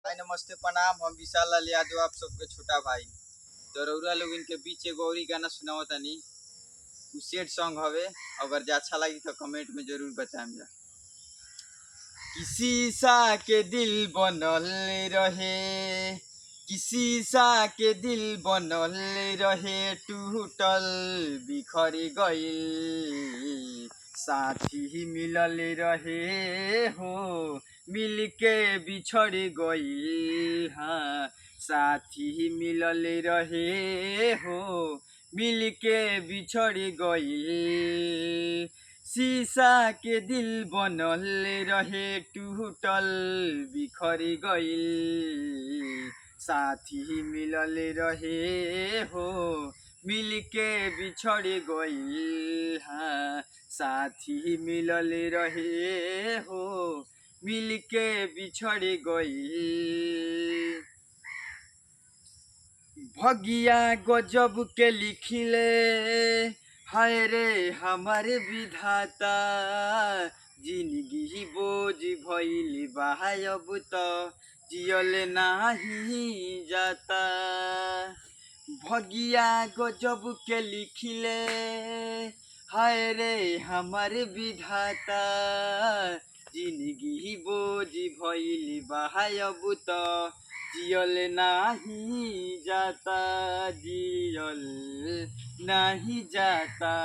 हाय नमस्ते प्रणाम। हम विशाल लाल यादव, आप सबके छोटा भाई। तो रउरा लोग इनके बीच एगो और गाना सुनाओ तनी। उ सेट सॉन्ग हवे। अगर जे अच्छा लगी तो कमेंट में जरूर बताएम जा। किसी सा के दिल बनल रहे, किसी सा के दिल बनल रहे, टूटल बिखर गइल। साथी मिलल रहे हो, मिल के बिछड़ गइल। हाँ, साथी मिलल रहे हो, मिल के बिछड़ गइल। शीशा के दिल बनल रहे, टूटल बिखर गइल। साथी मिलल रहे हो, मिल के बिछड़ गइल। हाँ, साथी मिलल रहे हो, मिल के बिछड़ गइल। भगिया गजब के लिखिले, हाय रे हमार विधाता। जिंदगी बोझ भइल बा, अब तो जियल नाही जाता। भगिया गजब के लिखिले, हाय रे हमार विधाता। जिंदगी बोझ भइल बा, अब तो जियल नाही जाता, जियल नहीं जाता।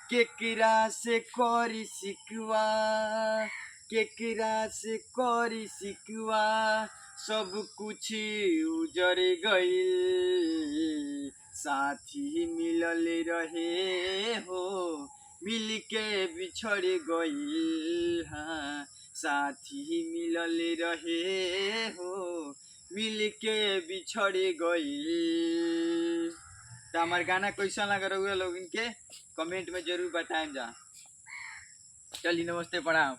केकरा से करी सिकवा, केकरा से करी सिकवा, सब कुछ उजड़ गइल। साथी मिलल रहे हो, मिल के बिछड़ गइल। हाँ, साथी मिलल रहे हो, मिल के बिछड़ गइल। तो हमार गाना कैसा लगा रहुआ लोग इनके कमेंट में जरूर बताएं जा। चलिए नमस्ते प्रणाम।